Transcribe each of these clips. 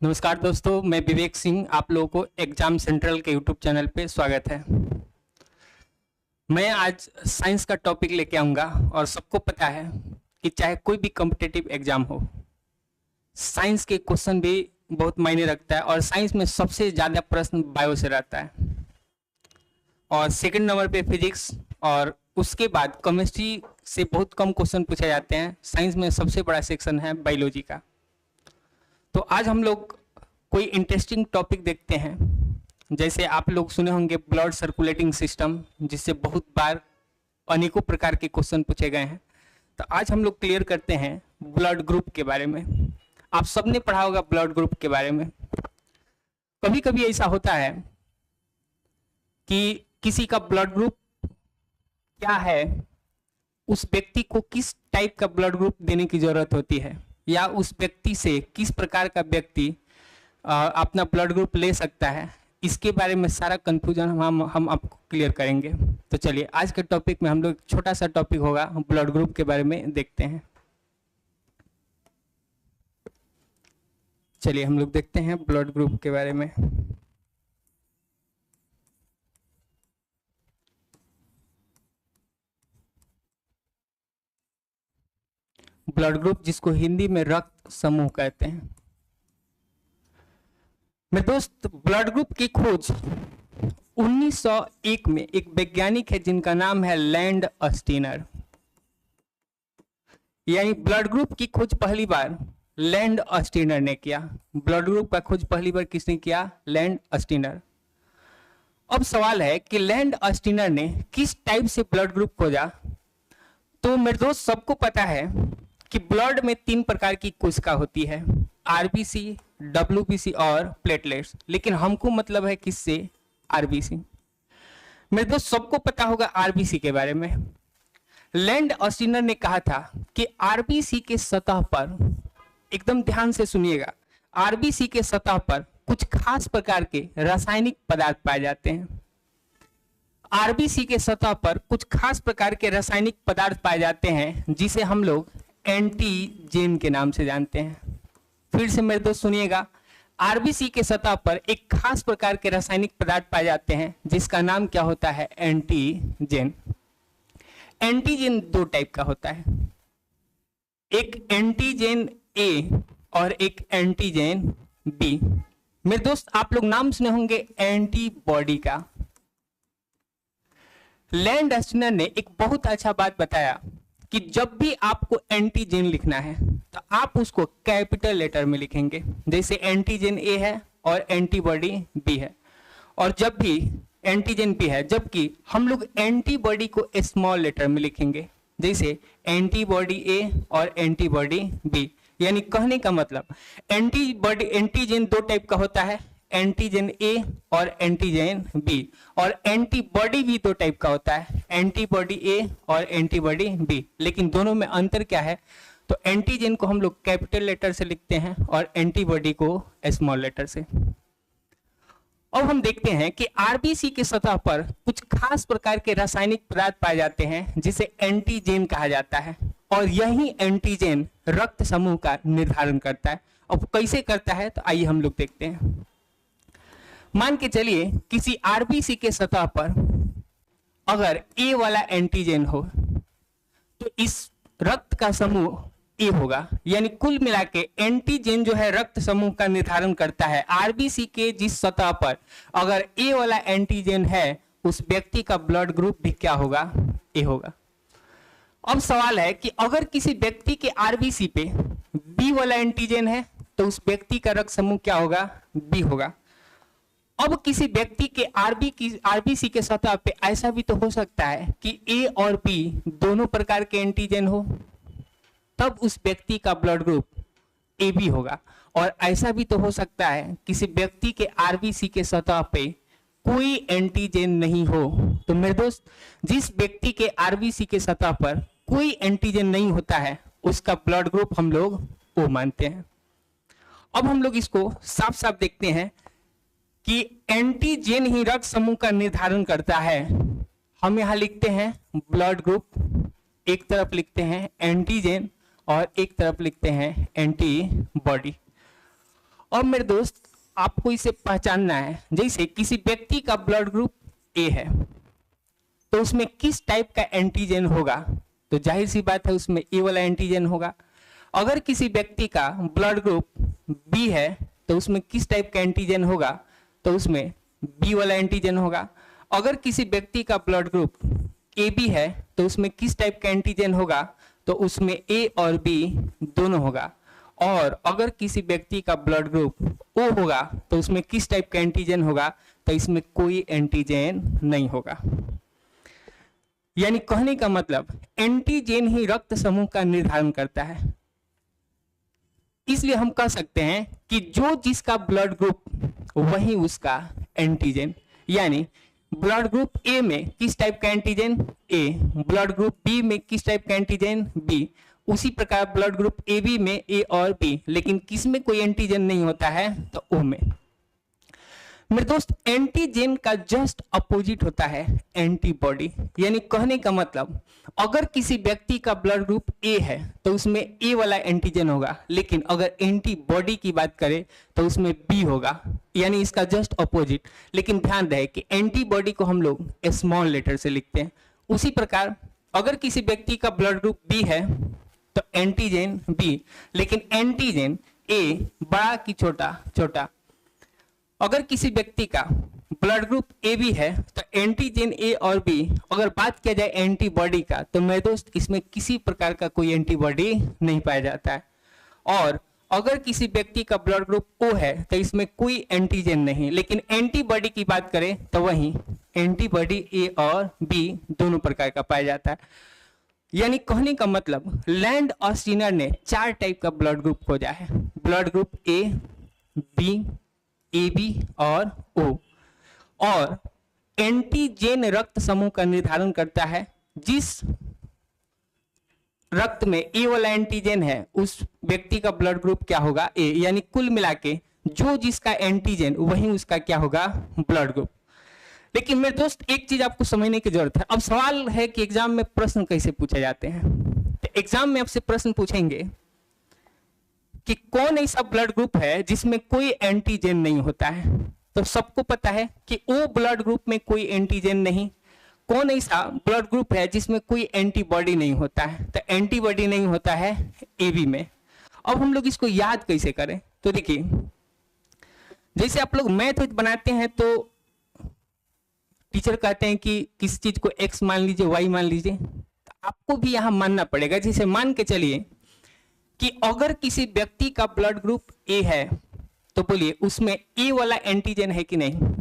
नमस्कार दोस्तों, मैं विवेक सिंह। आप लोगों को एग्जाम सेंट्रल के यूट्यूब चैनल पे स्वागत है। मैं आज साइंस का टॉपिक लेके आऊँगा और सबको पता है कि चाहे कोई भी कॉम्पिटिटिव एग्जाम हो, साइंस के क्वेश्चन भी बहुत मायने रखता है और साइंस में सबसे ज़्यादा प्रश्न बायो से रहता है और सेकंड नंबर पे फिजिक्स और उसके बाद केमिस्ट्री से बहुत कम क्वेश्चन पूछे जाते हैं। साइंस में सबसे बड़ा सेक्शन है बायोलॉजी का। तो आज हम लोग कोई इंटरेस्टिंग टॉपिक देखते हैं। जैसे आप लोग सुने होंगे ब्लड सर्कुलेटिंग सिस्टम, जिससे बहुत बार अनेकों प्रकार के क्वेश्चन पूछे गए हैं। तो आज हम लोग क्लियर करते हैं ब्लड ग्रुप के बारे में। आप सबने पढ़ा होगा ब्लड ग्रुप के बारे में। कभी कभी ऐसा होता है कि किसी का ब्लड ग्रुप क्या है, उस व्यक्ति को किस टाइप का ब्लड ग्रुप देने की जरूरत होती है, या उस व्यक्ति से किस प्रकार का व्यक्ति अपना ब्लड ग्रुप ले सकता है, इसके बारे में सारा कंफ्यूजन हम आपको क्लियर करेंगे। तो चलिए आज के टॉपिक में हम लोग छोटा सा टॉपिक होगा, ब्लड ग्रुप के बारे में देखते हैं। चलिए हम लोग देखते हैं ब्लड ग्रुप के बारे में। ब्लड ग्रुप, जिसको हिंदी में रक्त समूह कहते हैं। मेरे दोस्त, ब्लड ग्रुप की खोज 1901 में एक वैज्ञानिक है जिनका नाम है लैंड अस्टीनर। यानी ब्लड ग्रुप की खोज पहली बार लैंड अस्टीनर ने किया। ब्लड ग्रुप का खोज पहली बार किसने किया? लैंड अस्टीनर। अब सवाल है कि लैंड अस्टीनर ने किस टाइप से ब्लड ग्रुप खोजा। तो मेरे दोस्त, सबको पता है कि ब्लड में 3 प्रकार की कोशिका होती है, आरबीसी, डब्ल्यूबीसी और प्लेटलेट्स। लेकिन हमको मतलब है किससे? आरबीसी। मेरे दोस्त, सबको पता होगा आरबीसी के बारे में। लैंड अस्टीनर ने कहा था कि आरबीसी के सतह पर, एकदम ध्यान से सुनिएगा, आरबीसी के सतह पर कुछ खास प्रकार के रासायनिक पदार्थ पाए जाते हैं। आरबीसी के सतह पर कुछ खास प्रकार के रासायनिक पदार्थ पाए जाते हैं जिसे हम लोग एंटीजेन के नाम से जानते हैं। फिर से मेरे दोस्त सुनिएगा, आरबीसी के सतह पर एक खास प्रकार के रासायनिक पदार्थ पाए जाते हैं जिसका नाम क्या होता है? एंटीजेन। एंटीजेन 2 टाइप का होता है, एक एंटीजेन ए और एक एंटीजेन बी। मेरे दोस्त, आप लोग नाम सुने होंगे एंटीबॉडी का। लैंड अस्टीनर ने एक बहुत अच्छा बात बताया कि जब भी आपको एंटीजेन लिखना है तो आप उसको कैपिटल लेटर में लिखेंगे। जैसे एंटीजेन ए है और एंटीबॉडी बी है, और जब भी एंटीजेन बी है, जबकि हम लोग एंटीबॉडी को स्मॉल लेटर में लिखेंगे। जैसे एंटीबॉडी ए और एंटीबॉडी बी। यानी कहने का मतलब एंटीजेन 2 टाइप का होता है, एंटीजेन ए और एंटीजेन बी। और एंटीबॉडी भी 2 टाइप का होता है, एंटीबॉडी ए और एंटीबॉडी बी। लेकिन दोनों में अंतर क्या है? तो एंटीजेन को हम लोग कैपिटल लेटर से लिखते हैं और एंटीबॉडी को स्मॉल लेटर से। अब हम देखते हैं कि आरबीसी के सतह पर कुछ खास प्रकार के रासायनिक पदार्थ पाए जाते हैं जिसे एंटीजेन कहा जाता है, और यही एंटीजेन रक्त समूह का निर्धारण करता है। अब कैसे करता है, तो आइए हम लोग देखते हैं। मान के चलिए किसी आरबीसी के सतह पर अगर ए वाला एंटीजेन हो तो इस रक्त का समूह ए होगा। यानी कुल मिला के एंटीजेन जो है रक्त समूह का निर्धारण करता है। आरबीसी के जिस सतह पर अगर ए वाला एंटीजेन है, उस व्यक्ति का ब्लड ग्रुप भी क्या होगा? ए होगा। अब सवाल है कि अगर किसी व्यक्ति के आरबीसी पे बी वाला एंटीजेन है तो उस व्यक्ति का रक्त समूह क्या होगा? बी होगा। अब किसी व्यक्ति के आरबीसी के सतह पे ऐसा भी तो हो सकता है कि ए और बी दोनों प्रकार के एंटीजन हो, तब उस व्यक्ति का ब्लड ग्रुप ए बी होगा। और ऐसा भी तो हो सकता है किसी व्यक्ति के आरबीसी के सतह पे कोई एंटीजन नहीं हो। तो मेरे दोस्त, जिस व्यक्ति के आरबीसी के सतह पर कोई एंटीजन नहीं होता है, उसका ब्लड ग्रुप हम लोग ओ मानते हैं। अब हम लोग इसको साफ साफ देखते हैं कि एंटीजेन ही रक्त समूह का निर्धारण करता है। हम यहां लिखते हैं ब्लड ग्रुप, एक तरफ लिखते हैं एंटीजेन और एक तरफ लिखते हैं एंटीबॉडी। अब मेरे दोस्त आपको इसे पहचानना है। जैसे किसी व्यक्ति का ब्लड ग्रुप ए है तो उसमें किस टाइप का एंटीजन होगा, तो जाहिर सी बात है उसमें ए वाला एंटीजन होगा। अगर किसी व्यक्ति का ब्लड ग्रुप बी है तो उसमें किस टाइप का एंटीजन होगा, तो उसमें बी वाला एंटीजन होगा। अगर किसी व्यक्ति का ब्लड ग्रुप ए बी है तो उसमें किस टाइप का एंटीजन होगा, तो उसमें ए और बी दोनों होगा। और अगर किसी व्यक्ति का ब्लड ग्रुप ओ होगा तो उसमें किस टाइप का एंटीजन होगा, तो इसमें कोई एंटीजन नहीं होगा। यानी कहने का मतलब एंटीजन ही रक्त समूह का निर्धारण करता है। इसलिए हम कह सकते हैं कि जो जिसका ब्लड ग्रुप वही उसका एंटीजन। यानी ब्लड ग्रुप ए में किस टाइप का antigen A, blood group B में किस टाइप का एंटीजन बी, उसी प्रकार ब्लड ग्रुप ए बी में ए और बी, लेकिन किस में कोई एंटीजन नहीं होता है, तो ओ में। मेरे दोस्त एंटीजन का जस्ट अपोजिट होता है एंटीबॉडी। यानी कहने का मतलब अगर किसी व्यक्ति का ब्लड ग्रुप ए है तो उसमें ए वाला एंटीजन होगा, लेकिन अगर एंटीबॉडी की बात करें तो उसमें बी होगा, यानी इसका जस्ट अपोजिट। लेकिन ध्यान रहे कि एंटीबॉडी को हम लोग स्मॉल लेटर से लिखते हैं। उसी प्रकार अगर किसी व्यक्ति का ब्लड ग्रुप बी है तो एंटीजन बी, लेकिन एंटीजन ए बड़ा कि छोटा, छोटा। अगर किसी व्यक्ति का ब्लड ग्रुप ए बी है तो एंटीजन ए और बी। अगर बात किया जाए एंटीबॉडी का तो मेरे दोस्त इसमें किसी प्रकार का कोई एंटीबॉडी नहीं पाया जाता है। और अगर किसी व्यक्ति का ब्लड ग्रुप ओ है तो इसमें कोई एंटीजन नहीं, लेकिन एंटीबॉडी की बात करें तो वहीं एंटीबॉडी ए और बी दोनों प्रकार का पाया जाता है। यानी कहने का मतलब लैंड और स्टीनर ने 4 टाइप का ब्लड ग्रुप खोजा है, blood group A, B, A B और ओ। और एंटीजन रक्त समूह का निर्धारण करता है। जिस रक्त में ए वाला एंटीजन है उस व्यक्ति का ब्लड ग्रुप क्या होगा, ए। यानी कुल मिला के जो जिसका एंटीजन वही उसका क्या होगा, ब्लड ग्रुप। लेकिन मेरे दोस्त एक चीज आपको समझने की जरूरत है। अब सवाल है कि एग्जाम में प्रश्न कैसे पूछे जाते हैं। तो एग्जाम में आपसे प्रश्न पूछेंगे कि कौन ऐसा ब्लड ग्रुप है जिसमें कोई एंटीजन नहीं होता है। तो सबको पता है कि ओ ब्लड ग्रुप में कोई एंटीजन नहीं। कौन ऐसा ब्लड ग्रुप है जिसमें कोई एंटीबॉडी नहीं होता है, तो एंटीबॉडी नहीं होता है एबी में। अब हम लोग इसको याद कैसे करें, तो देखिए जैसे आप लोग मैथ बनाते हैं तो टीचर कहते हैं कि किसी चीज को x मान लीजिए, y मान लीजिए, तो आपको भी यहां मानना पड़ेगा। जैसे मान के चलिए कि अगर किसी व्यक्ति का ब्लड ग्रुप ए है तो बोलिए उसमें ए वाला एंटीजन है कि नहीं।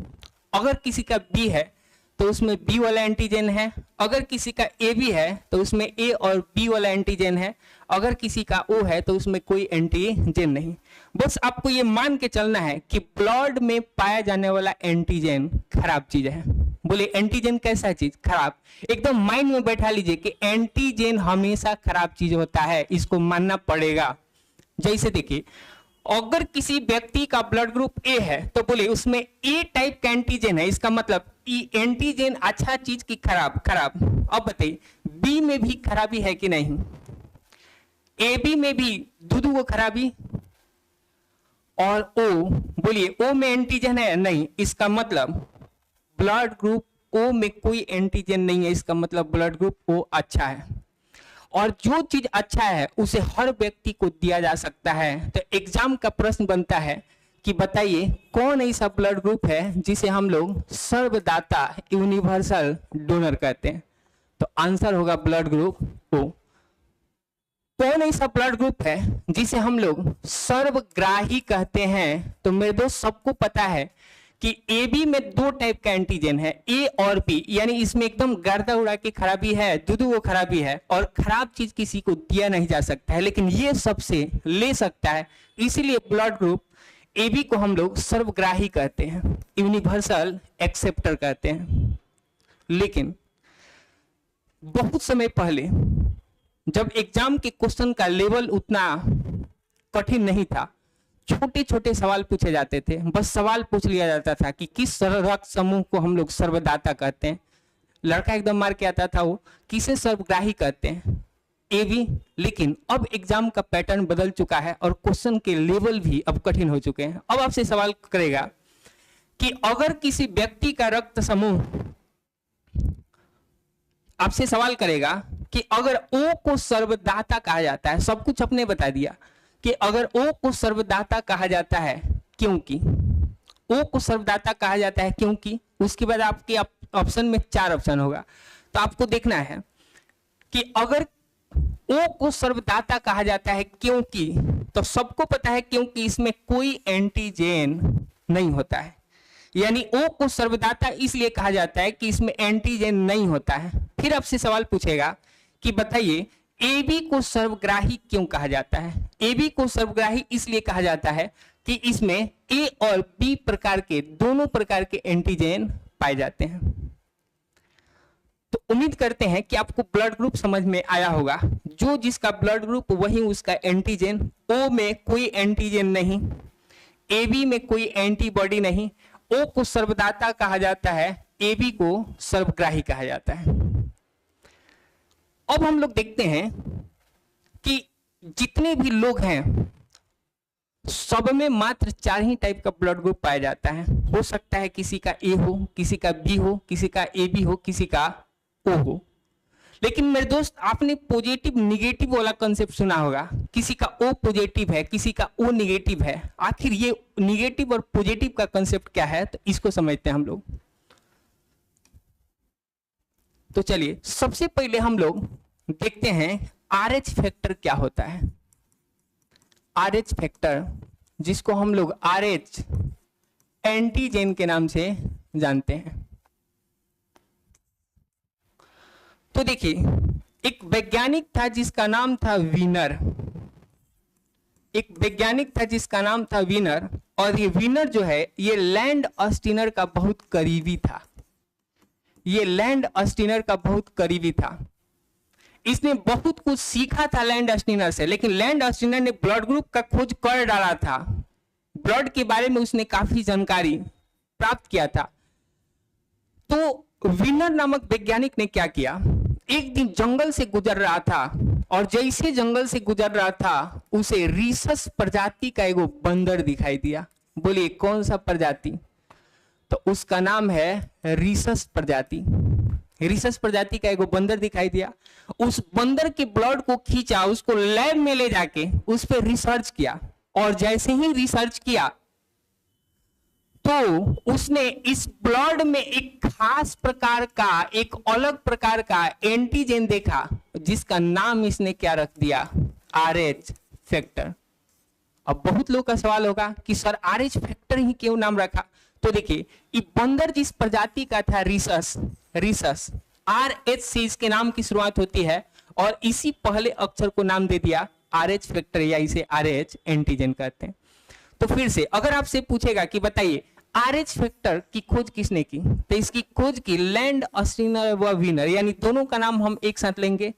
अगर किसी का बी है तो उसमें बी वाला एंटीजन है। अगर किसी का ए बी है तो उसमें ए और बी वाला एंटीजन है। अगर किसी का ओ है तो उसमें कोई एंटीजन नहीं। बस आपको ये मान के चलना है कि ब्लड में पाया जाने वाला एंटीजन खराब चीज है। बोले एंटीजन कैसा चीज, खराब। एकदम माइंड में बैठा लीजिए कि एंटीजन हमेशा खराब चीज होता है, इसको मानना पड़ेगा। जैसे देखिए अगर किसी व्यक्ति का ब्लड ग्रुप ए है तो बोले उसमें ए टाइप का एंटीजन है, इसका मतलब एंटीजन अच्छा चीज की खराब, खराब। अब बताइए बी में भी खराबी है कि नहीं, ए बी में भी दूधू को खराबी, और ओ बोलिए ओ में एंटीजन है नहीं, इसका मतलब ब्लड ग्रुप ओ में एंटी एंटीजन नहीं है, इसका मतलब ब्लड ग्रुप ओ अच्छा है। और जो चीज अच्छा है उसे हर व्यक्ति को दिया जा सकता है। तो एग्जाम का प्रश्न बनता है कि बताइए कौन ऐसा ब्लड ग्रुप है जिसे हम लोग सर्वदाता यूनिवर्सल डोनर कहते हैं। तो आंसर होगा ब्लड ग्रुप ओ। कौन ऐसा ब्लड ग्रुप है जिसे हम लोग सर्वग्राही कहते हैं। तो मेरे दोस्त सबको पता है कि ए बी में 2 टाइप का एंटीजन है, ए और बी। यानी इसमें एकदम गर्दा उड़ा के खराबी है, दूधू वो खराबी है, और खराब चीज किसी को दिया नहीं जा सकता है, लेकिन ये सबसे ले सकता है। इसीलिए ब्लड ग्रुप ए बी को हम लोग सर्वग्राही कहते हैं, यूनिवर्सल एक्सेप्टर कहते हैं। लेकिन बहुत समय पहले जब एग्जाम के क्वेश्चन का लेवल उतना कठिन नहीं था, छोटे छोटे सवाल पूछे जाते थे। बस सवाल पूछ लिया जाता था कि किस रक्त समूह को हम लोग सर्वदाता कहते हैं। लड़का एकदम मार के आता था वो किसे सर्वग्राही कहते हैं। ए बी, लेकिन अब एग्जाम का पैटर्न बदल चुका है और क्वेश्चन के लेवल भी अब कठिन हो चुके हैं। अब आपसे सवाल करेगा कि अगर किसी व्यक्ति का रक्त समूह, आपसे सवाल करेगा कि अगर ओ को सर्वदाता कहा जाता है, सब कुछ आपने बता दिया कि अगर ओ को सर्वदाता कहा जाता है क्योंकि, ओ को सर्वदाता कहा जाता है क्योंकि, उसके बाद आपके ऑप्शन में 4 ऑप्शन होगा। तो आपको देखना है कि अगर ओ को सर्वदाता कहा जाता है क्योंकि, तो सबको पता है क्योंकि इसमें कोई एंटीजन नहीं होता है, यानी ओ को सर्वदाता इसलिए कहा जाता है कि इसमें एंटीजन नहीं होता है। फिर आपसे सवाल पूछेगा कि बताइए ए बी को सर्वग्राही क्यों कहा जाता है। ए बी को सर्वग्राही इसलिए कहा जाता है कि इसमें ए और बी प्रकार के, दोनों प्रकार के एंटीजन पाए जाते हैं। तो उम्मीद करते हैं कि आपको ब्लड ग्रुप समझ में आया होगा। जो जिसका ब्लड ग्रुप वही उसका एंटीजन। ओ में कोई एंटीजन नहीं, ए बी में कोई एंटीबॉडी नहीं। ओ को सर्वदाता कहा जाता है, ए बी को सर्वग्राही कहा जाता है। अब हम लोग देखते हैं कि जितने भी लोग हैं सब में मात्र 4 ही टाइप का ब्लड ग्रुप पाया जाता है। हो सकता है किसी का ए हो, किसी का बी हो, किसी का ए बी हो, किसी का ओ हो। लेकिन मेरे दोस्त आपने पॉजिटिव निगेटिव वाला कंसेप्ट सुना होगा, किसी का ओ पॉजिटिव है, किसी का ओ निगेटिव है। आखिर ये निगेटिव और पॉजिटिव का कंसेप्ट क्या है, तो इसको समझते हैं हम लोग। तो चलिए सबसे पहले हम लोग देखते हैं RH फैक्टर क्या होता है। RH फैक्टर, जिसको हम लोग RH एंटीजन के नाम से जानते हैं। तो देखिए एक वैज्ञानिक था जिसका नाम था वीनर, एक वैज्ञानिक था जिसका नाम था वीनर, और ये वीनर जो है ये लैंड ऑस्टिनर का बहुत करीबी था। ये लैंड ऑस्टिनर का बहुत करीबी था। इसने बहुत कुछ सीखा था लैंड ऑस्टिनर से, लेकिन लैंड ऑस्टिनर ने ब्लड ग्रुप का खोज कर डाला था। ब्लड के बारे में उसने काफी जानकारी प्राप्त किया था। तो वीनर नामक वैज्ञानिक ने क्या किया, एक दिन जंगल से गुजर रहा था, और जैसे जंगल से गुजर रहा था उसे रीसस प्रजाति का एगो बंदर दिखाई दिया। बोलिए कौन सा प्रजाति, तो उसका नाम है रीसस प्रजाति। रीसस प्रजाति का एगो बंदर दिखाई दिया। उस बंदर के ब्लड को खींचा, उसको लैब में ले जाके उस पर रिसर्च किया, और जैसे ही रिसर्च किया तो उसने इस ब्लड में एक खास प्रकार का, एक अलग प्रकार का एंटीजन देखा, जिसका नाम इसने क्या रख दिया, RH फैक्टर। अब बहुत लोग का सवाल होगा कि सर RH फैक्टर ही क्यों नाम रखा। तो देखिए ये बंदर जिस प्रजाति का था रीसस, रीसस RH से इसके नाम की शुरुआत होती है, और इसी पहले अक्षर को नाम दे दिया RH फैक्टर, या इसे RH एंटीजन कहते हैं। तो फिर से अगर आपसे पूछेगा कि बताइए RH फैक्टर की खोज किसने की, तो इसकी खोज की लैंड ऑस्टिनर व वीनर, यानी दोनों का नाम हम एक साथ लेंगे।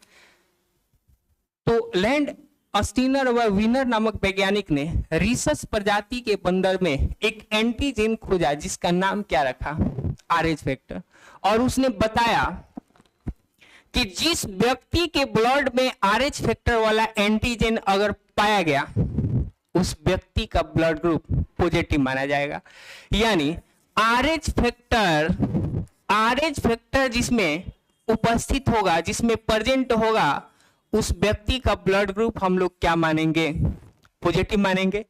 तो लैंड ऑस्टिनर व वीनर नामक वैज्ञानिक ने रीसस प्रजाति के बंदर में एक एंटीजन खोजा, जिसका नाम क्या रखा, RH फैक्टर। और उसने बताया कि जिस व्यक्ति के ब्लड में RH फैक्टर वाला एंटीजन अगर पाया गया, उस व्यक्ति का ब्लड ग्रुप पॉजिटिव माना जाएगा। यानी RH फैक्टर जिसमें उपस्थित होगा, जिसमें प्रेजेंट होगा, उस व्यक्ति का ब्लड ग्रुप हम लोग क्या मानेंगे, पॉजिटिव मानेंगे।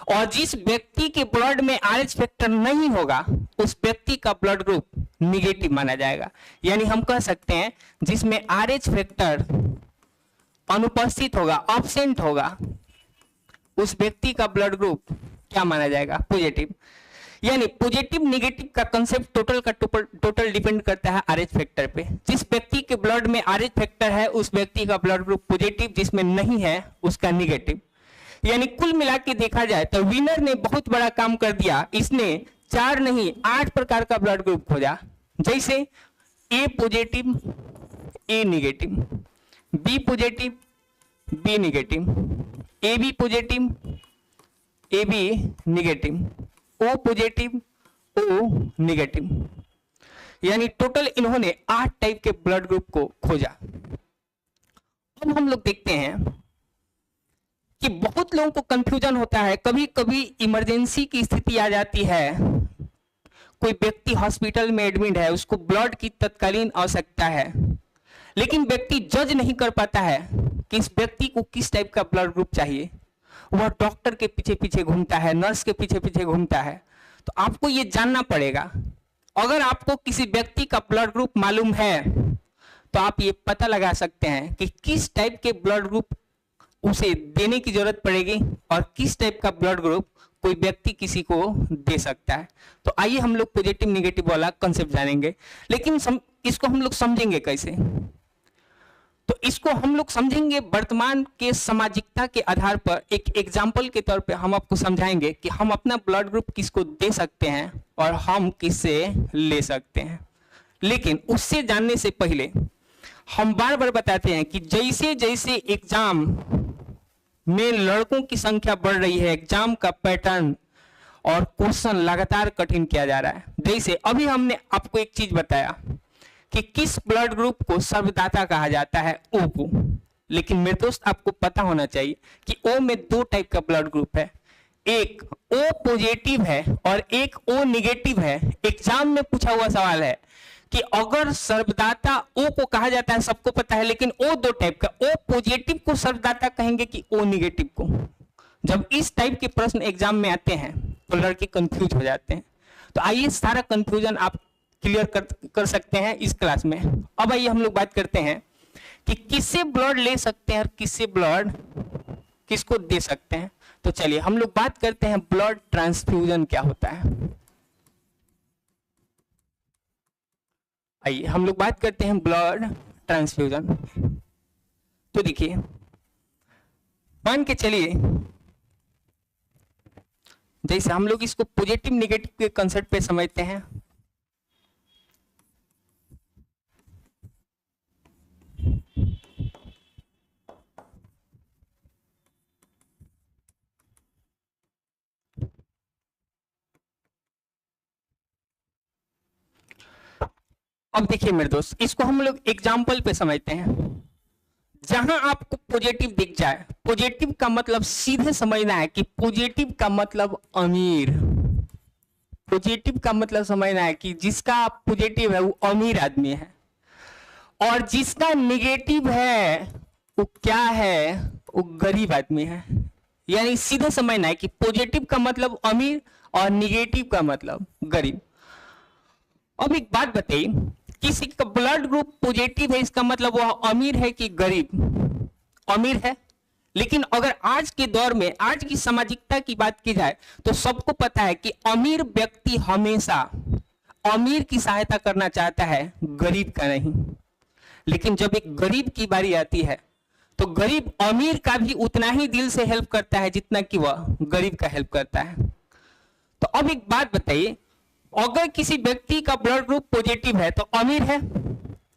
और जिस व्यक्ति के ब्लड में RH फैक्टर नहीं होगा, उस व्यक्ति का ब्लड ग्रुप निगेटिव माना जाएगा। यानी हम कह सकते हैं जिसमें RH फैक्टर अनुपस्थित होगा, अब्सेंट होगा, उस व्यक्ति का ब्लड ग्रुप क्या माना जाएगा, पॉजिटिव। यानी पॉजिटिव निगेटिव का कंसेप्ट टोटल डिपेंड करता है RH फैक्टर पे। जिस व्यक्ति के ब्लड में RH फैक्टर है उस व्यक्ति का ब्लड ग्रुप पॉजिटिव, जिसमें नहीं है उसका निगेटिव। यानी कुल मिला के देखा जाए तो विनर ने बहुत बड़ा काम कर दिया। इसने 4 नहीं 8 प्रकार का ब्लड ग्रुप खोजा, जैसे A positive, A negative, B positive, B negative, A B positive, A B negative, O positive, O negative. यानी टोटल इन्होंने 8 टाइप के ब्लड ग्रुप को खोजा। अब हम लोग देखते हैं कि बहुत लोगों को कंफ्यूजन होता है, कभी कभी इमरजेंसी की स्थिति आ जाती है, कोई व्यक्ति हॉस्पिटल में एडमिट है, उसको ब्लड की तत्कालीन आवश्यकता है, लेकिन व्यक्ति जज नहीं कर पाता है कि इस व्यक्ति को किस टाइप का ब्लड ग्रुप चाहिए। वह डॉक्टर के पीछे पीछे घूमता है, नर्स के पीछे पीछे घूमता है। तो आपको ये जानना पड़ेगा, अगर आपको किसी व्यक्ति का ब्लड ग्रुप मालूम है तो आप ये पता लगा सकते हैं कि किस टाइप के ब्लड ग्रुप उसे देने की जरूरत पड़ेगी और किस टाइप का ब्लड ग्रुप कोई व्यक्ति किसी को दे सकता है। तो आइए हम लोग पॉजिटिव निगेटिव वाला कंसेप्ट जानेंगे, लेकिन इसको हम लोग समझेंगे कैसे? तो इसको हम लोग समझेंगे वर्तमान के सामाजिकता के आधार पर। एक एग्जाम्पल के तौर पे हम आपको समझाएंगे कि हम अपना ब्लड ग्रुप किसको दे सकते हैं और हम किससे ले सकते हैं। लेकिन उससे जानने से पहले हम बार बार बताते हैं कि जैसे जैसे एग्जाम में लड़कों की संख्या बढ़ रही है, एग्जाम का पैटर्न और क्वेश्चन लगातार कठिन किया जा रहा है। जैसे अभी हमने आपको एक चीज बताया कि किस ब्लड ग्रुप को सर्वदाता कहा जाता है, ओ को। लेकिन मेरे दोस्त आपको पता होना चाहिए कि ओ में दो टाइप का ब्लड ग्रुप है, एक ओ पॉजिटिव है और एक ओ निगेटिव है। एग्जाम में पूछा हुआ सवाल है कि अगर सर्वदाता ओ को कहा जाता है, सबको पता है, लेकिन ओ दो टाइप का, ओ पॉजिटिव को सर्वदाता कहेंगे कि ओ निगेटिव को। जब इस टाइप के प्रश्न एग्जाम में आते हैं तो लड़के कंफ्यूज हो जाते हैं। तो आइए सारा कंफ्यूजन आप क्लियर कर सकते हैं इस क्लास में। अब आइए हम लोग बात करते हैं कि किससे ब्लड ले सकते हैं और किससे ब्लड किसको दे सकते हैं। तो चलिए हम लोग बात करते हैं ब्लड ट्रांसफ्यूजन क्या होता है। आइए हम लोग बात करते हैं ब्लड ट्रांसफ्यूजन। तो देखिए, मान के चलिए जैसे हम लोग इसको पॉजिटिव निगेटिव के कंसेप्ट पे समझते हैं। अब देखिए मेरे दोस्त, इसको हम लोग एग्जाम्पल पे समझते हैं। जहां आपको पॉजिटिव दिख जाए, पॉजिटिव का मतलब सीधे समझना है कि पॉजिटिव का मतलब अमीर। पॉजिटिव का मतलब समझना है कि जिसका पॉजिटिव है वो अमीर आदमी है, और जिसका निगेटिव है वो क्या है, वो गरीब आदमी है। यानी सीधे समझना है कि पॉजिटिव का मतलब अमीर और निगेटिव का मतलब गरीब। अब एक बात बताइए, किसी का ब्लड ग्रुप पॉजिटिव है, इसका मतलब वह अमीर है कि गरीब? अमीर है। लेकिन अगर आज के दौर में, आज की सामाजिकता की बात की जाए तो सबको पता है कि अमीर व्यक्ति हमेशा अमीर की सहायता करना चाहता है, गरीब का नहीं। लेकिन जब एक गरीब की बारी आती है तो गरीब अमीर का भी उतना ही दिल से हेल्प करता है जितना कि वह गरीब का हेल्प करता है। तो अब एक बात बताइए, अगर किसी व्यक्ति का ब्लड ग्रुप पॉजिटिव है तो अमीर है,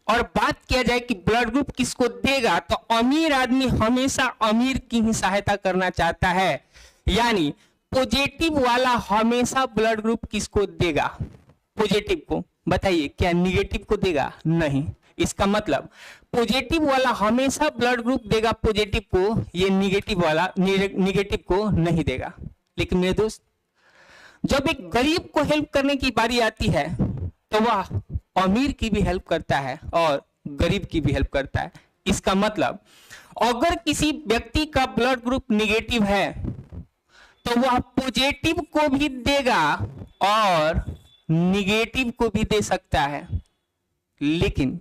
और बात किया जाए कि ब्लड ग्रुप किसको देगा, तो अमीर आदमी हमेशा अमीर की ही सहायता करना चाहता है। यानी पॉजिटिव वाला हमेशा ब्लड ग्रुप किसको देगा? पॉजिटिव को। बताइए, क्या निगेटिव को देगा? नहीं। इसका मतलब पॉजिटिव वाला हमेशा ब्लड ग्रुप देगा पॉजिटिव को, ये निगेटिव वाला निगेटिव को नहीं देगा। लेकिन मेरे दोस्त, जब एक गरीब को हेल्प करने की बारी आती है तो वह अमीर की भी हेल्प करता है और गरीब की भी हेल्प करता है। इसका मतलब अगर किसी व्यक्ति का ब्लड ग्रुप निगेटिव है तो वह पॉजिटिव को भी देगा और निगेटिव को भी दे सकता है। लेकिन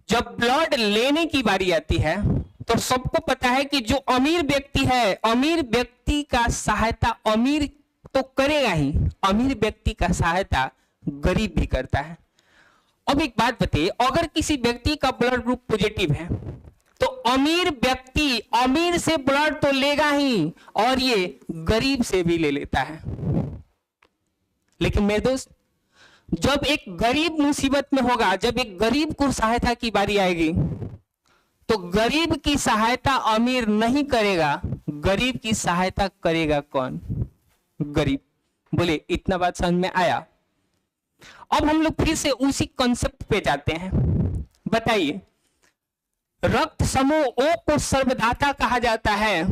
जब ब्लड लेने की बारी आती है तो सबको पता है कि जो अमीर व्यक्ति है, अमीर व्यक्ति का सहायता अमीर तो करेगा ही, अमीर व्यक्ति का सहायता गरीब भी करता है। अब एक बात बताइए, अगर किसी व्यक्ति का ब्लड ग्रुप पॉजिटिव है तो अमीर व्यक्ति अमीर से ब्लड तो लेगा ही और ये गरीब से भी ले लेता है। लेकिन मेरे दोस्त, जब एक गरीब मुसीबत में होगा, जब एक गरीब को सहायता की बारी आएगी तो गरीब की सहायता अमीर नहीं करेगा, गरीब की सहायता करेगा कौन? गरीब। बोले, इतना बात समझ में आया? अब हम लोग फिर से उसी कॉन्सेप्ट पे जाते हैं। बताइए, रक्त समूह O को सर्वदाता कहा जाता है,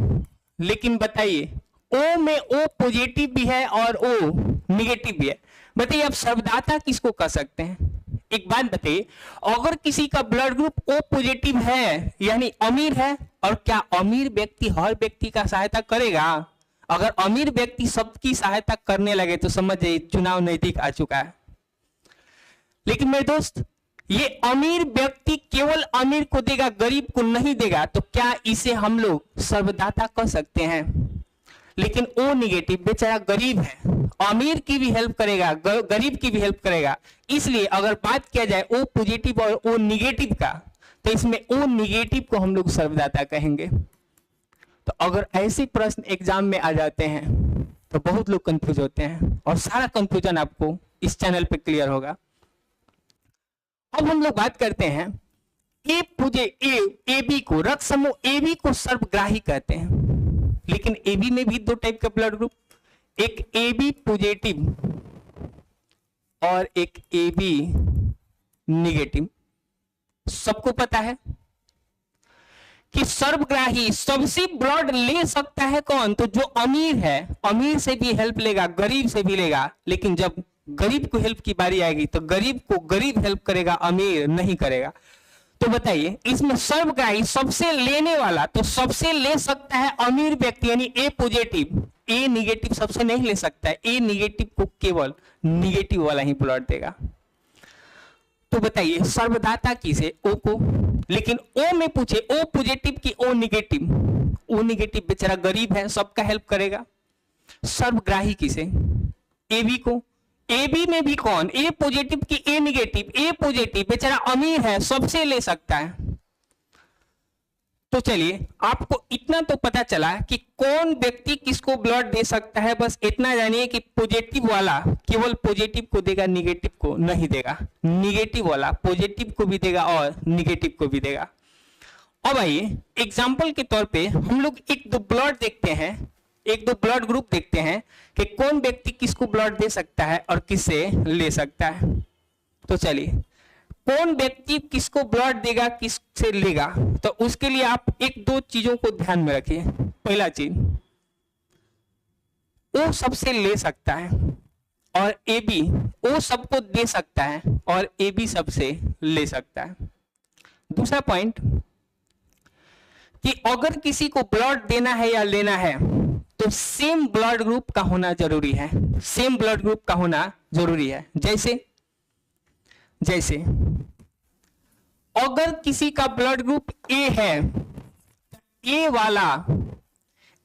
लेकिन बताइए O में O पॉजिटिव भी है और O निगेटिव भी है। बताइए आप सर्वदाता किसको कह सकते हैं? एक बात बताइए, अगर किसी का ब्लड ग्रुप O पॉजिटिव है यानी अमीर है, और क्या अमीर व्यक्ति हर व्यक्ति का सहायता करेगा? अगर अमीर व्यक्ति सबकी सहायता करने लगे तो समझ जाइए चुनाव नजदीक आ चुका है। लेकिन मेरे दोस्त, ये अमीर व्यक्ति केवल अमीर को देगा, गरीब को नहीं देगा, तो क्या इसे हम लोग सर्वदाता कह सकते हैं? लेकिन O निगेटिव बेचारा गरीब है, अमीर की भी हेल्प करेगा, गरीब की भी हेल्प करेगा। इसलिए अगर बात किया जाए O पॉजिटिव और O निगेटिव का, तो इसमें O निगेटिव को हम लोग सर्वदाता कहेंगे। तो अगर ऐसे प्रश्न एग्जाम में आ जाते हैं तो बहुत लोग कंफ्यूज होते हैं, और सारा कंफ्यूजन आपको इस चैनल पे क्लियर होगा। अब हम लोग बात करते हैं ए बी को, रक्त समूह ए बी को सर्वग्राही कहते हैं। लेकिन ए बी में भी दो टाइप का ब्लड ग्रुप, एक ए बी पॉजिटिव और एक ए बी निगेटिव। सबको पता है कि सर्वग्राही सबसे ब्लड ले सकता है कौन? तो जो अमीर है, अमीर से भी हेल्प लेगा, गरीब से भी लेगा। लेकिन जब गरीब को हेल्प की बारी आएगी तो गरीब को गरीब हेल्प करेगा, अमीर नहीं करेगा। तो बताइए इसमें सर्वग्राही सबसे लेने वाला, तो सबसे ले सकता है अमीर व्यक्ति यानी ए पॉजिटिव। ए निगेटिव सबसे नहीं ले सकता है, ए निगेटिव को केवल निगेटिव वाला ही ब्लड देगा। तो बताइए सर्वदाता किसे? ओ को। लेकिन ओ में पूछे ओ पॉजिटिव की ओ निगेटिव, ओ निगेटिव बेचारा गरीब है, सबका हेल्प करेगा। सर्वग्राही किसे? ए बी को। ए बी में भी कौन? ए पॉजिटिव की ए निगेटिव, ए पॉजिटिव बेचारा अमीर है, सबसे ले सकता है। तो चलिए आपको इतना तो पता चला कि कौन व्यक्ति किसको ब्लड दे सकता है। बस इतना जानिए कि पॉजिटिव वाला केवल पॉजिटिव को देगा, निगेटिव को नहीं देगा। निगेटिव वाला पॉजिटिव को भी देगा और निगेटिव को भी देगा। अब आइए एग्जाम्पल के तौर पे हम लोग एक दो ब्लड देखते हैं, एक दो ब्लड ग्रुप देखते हैं कि कौन व्यक्ति किसको ब्लड दे सकता है और किससे ले सकता है। तो चलिए कौन व्यक्ति किसको ब्लड देगा, किससे लेगा, तो उसके लिए आप एक दो चीजों को ध्यान में रखिए। पहला चीज, ओ सबसे ले सकता है और ए बी, ओ सबको दे सकता है और ए बी सबसे ले सकता है। दूसरा पॉइंट कि अगर किसी को ब्लड देना है या लेना है तो सेम ब्लड ग्रुप का होना जरूरी है, सेम ब्लड ग्रुप का होना जरूरी है। जैसे अगर किसी का ब्लड ग्रुप ए है, ए वाला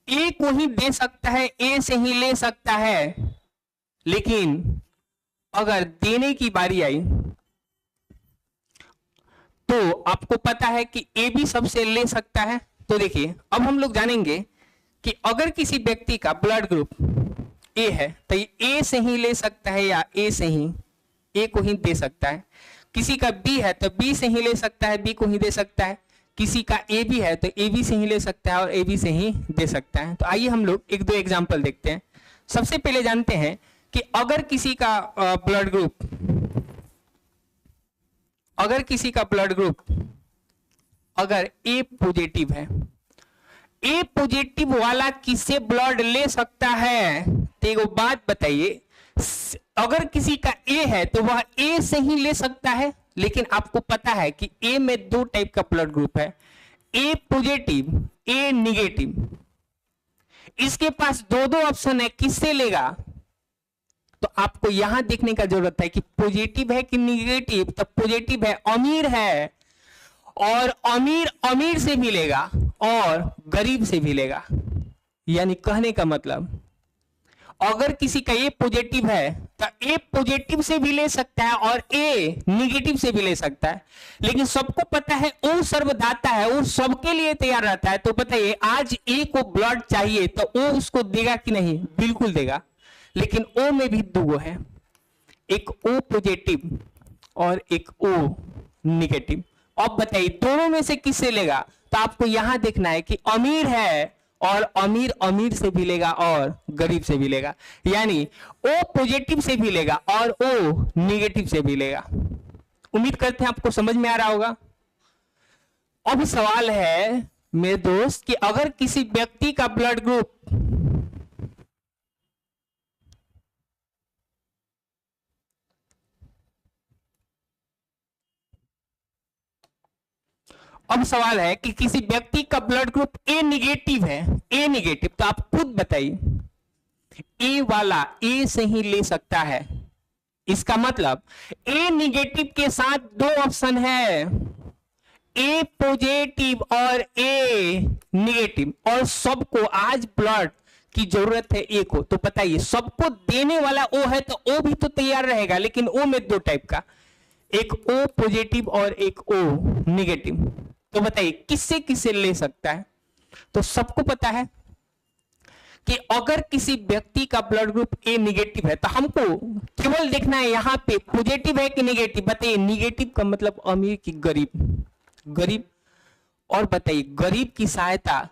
ए को ही दे सकता है, ए से ही ले सकता है। लेकिन अगर देने की बारी आई तो आपको पता है कि ए भी सबसे ले सकता है। तो देखिए अब हम लोग जानेंगे कि अगर किसी व्यक्ति का ब्लड ग्रुप ए है तो ये ए से ही ले सकता है या ए से ही ए को ही दे सकता है। किसी का बी है तो बी से ही ले सकता है, बी को ही दे सकता है। किसी का ए बी है तो ए बी से ही ले सकता है और ए बी से ही दे सकता है। तो आइए हम लोग एक दो एग्जांपल देखते हैं। सबसे पहले जानते हैं कि अगर किसी का ब्लड ग्रुप अगर ए पॉजिटिव है, ए पॉजिटिव वाला किससे ब्लड ले सकता है? तो एक बात बताइए, अगर किसी का ए है तो वह ए से ही ले सकता है। लेकिन आपको पता है कि ए में दो टाइप का ब्लड ग्रुप है, ए पॉजिटिव, ए निगेटिव। इसके पास दो दो ऑप्शन है, किससे लेगा? तो आपको यहां देखने का जरूरत है कि पॉजिटिव है कि निगेटिव। तो पॉजिटिव है, अमीर है, और अमीर अमीर से भी लेगा और गरीब से भी लेगा। यानी कहने का मतलब अगर किसी का ए पॉजिटिव है तो ए पॉजिटिव से भी ले सकता है और ए निगेटिव से भी ले सकता है। लेकिन सबको पता है ओ सर्वदाता है, वो सबके लिए तैयार रहता है। तो बताइए आज ए को ब्लड चाहिए तो ओ उसको देगा कि नहीं? बिल्कुल देगा। लेकिन ओ में भी दो है, एक ओ पॉजिटिव और एक ओ निगेटिव। अब बताइए दोनों में से किससे लेगा? तो आपको यहां देखना है कि अमीर है और अमीर अमीर से भी लेगा और गरीब से भी लेगा। यानी ओ पॉजिटिव से भी लेगा और ओ निगेटिव से भी लेगा। उम्मीद करते हैं आपको समझ में आ रहा होगा। अब सवाल है मेरे दोस्त कि अगर किसी व्यक्ति का ब्लड ग्रुप अब सवाल है कि किसी व्यक्ति का ब्लड ग्रुप ए निगेटिव है, ए निगेटिव, तो आप खुद बताइए ए वाला ए से ही ले सकता है। इसका मतलब ए निगेटिव के साथ दो ऑप्शन है, ए पॉजिटिव और ए निगेटिव, और सबको आज ब्लड की जरूरत है ए को, तो बताइए सबको देने वाला ओ है तो ओ भी तो तैयार रहेगा, लेकिन ओ में दो टाइप का, एक ओ पॉजिटिव और एक ओ निगेटिव, तो बताइए किससे किससे ले सकता है। तो सबको पता है कि अगर किसी व्यक्ति का ब्लड ग्रुप ए निगेटिव है तो हमको केवल देखना है यहां पे पॉजिटिव है कि निगेटिव। बताइए निगेटिव का मतलब अमीर की गरीब, गरीब, और बताइए गरीब की सहायता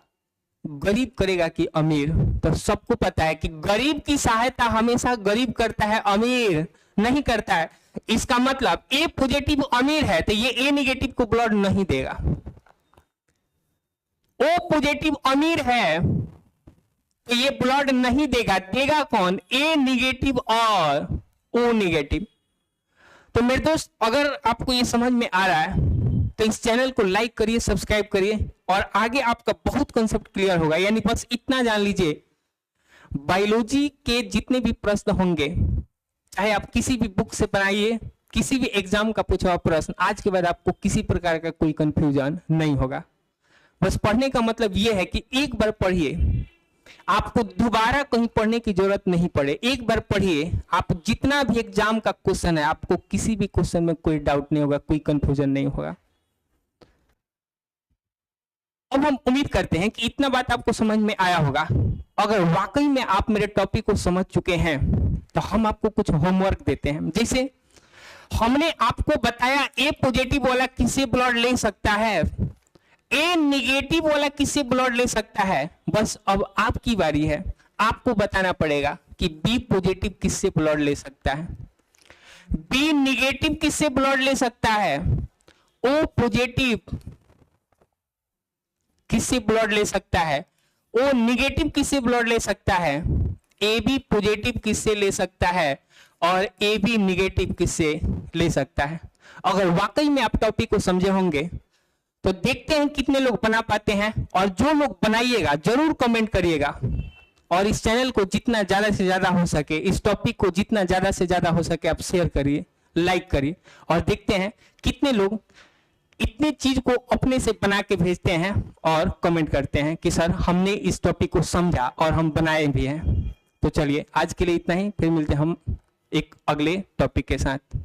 गरीब करेगा कि अमीर। तो सबको पता है कि गरीब की सहायता हमेशा गरीब करता है, अमीर नहीं करता है। इसका मतलब ए पॉजिटिव अमीर है तो ये ए निगेटिव को ब्लड नहीं देगा। ओ पॉजिटिव अमीर है तो ये ब्लड नहीं देगा, देगा कौन, ए निगेटिव और ओ निगेटिव। तो मेरे दोस्त अगर आपको ये समझ में आ रहा है तो इस चैनल को लाइक करिए, सब्सक्राइब करिए, और आगे आपका बहुत कॉन्सेप्ट क्लियर होगा। यानी बस इतना जान लीजिए, बायोलॉजी के जितने भी प्रश्न होंगे, चाहे आप किसी भी बुक से बनाइए, किसी भी एग्जाम का पूछा हुआ प्रश्न, आज के बाद आपको किसी प्रकार का कोई कंफ्यूजन नहीं होगा। बस पढ़ने का मतलब यह है कि एक बार पढ़िए, आपको दोबारा कहीं पढ़ने की जरूरत नहीं पड़े। एक बार पढ़िए, आप जितना भी एग्जाम का क्वेश्चन है, आपको किसी भी क्वेश्चन में कोई डाउट नहीं होगा, कोई कंफ्यूजन नहीं होगा। अब हम उम्मीद करते हैं कि इतना बात आपको समझ में आया होगा। अगर वाकई में आप मेरे टॉपिक को समझ चुके हैं तो हम आपको कुछ होमवर्क देते हैं। जैसे हमने आपको बताया ए पॉजिटिव वाला किससे ब्लड ले सकता है, ए निगेटिव वाला किससे ब्लड ले सकता है। बस अब आपकी बारी है, आपको बताना पड़ेगा कि बी पॉजिटिव किससे ब्लड ले सकता है, बी निगेटिव किससे ब्लड ले सकता है, ओ पॉजिटिव किससे ब्लड ले सकता है, ओ निगेटिव किससे ब्लड ले सकता है, ए बी पॉजिटिव किससे ले सकता है, और ए बी निगेटिव किससे ले सकता है। अगर वाकई में आप टॉपिक को समझे होंगे तो देखते हैं कितने लोग बना पाते हैं, और जो लोग बनाइएगा जरूर कमेंट करिएगा, और इस चैनल को जितना ज्यादा से ज्यादा हो सके, इस टॉपिक को जितना ज्यादा से ज्यादा हो सके आप शेयर करिए, लाइक करिए, और देखते हैं कितने लोग इतने चीज को अपने से बना के भेजते हैं और कमेंट करते हैं कि सर हमने इस टॉपिक को समझा और हम बनाए भी हैं। तो चलिए आज के लिए इतना ही, फिर मिलते हैं हम एक अगले टॉपिक के साथ।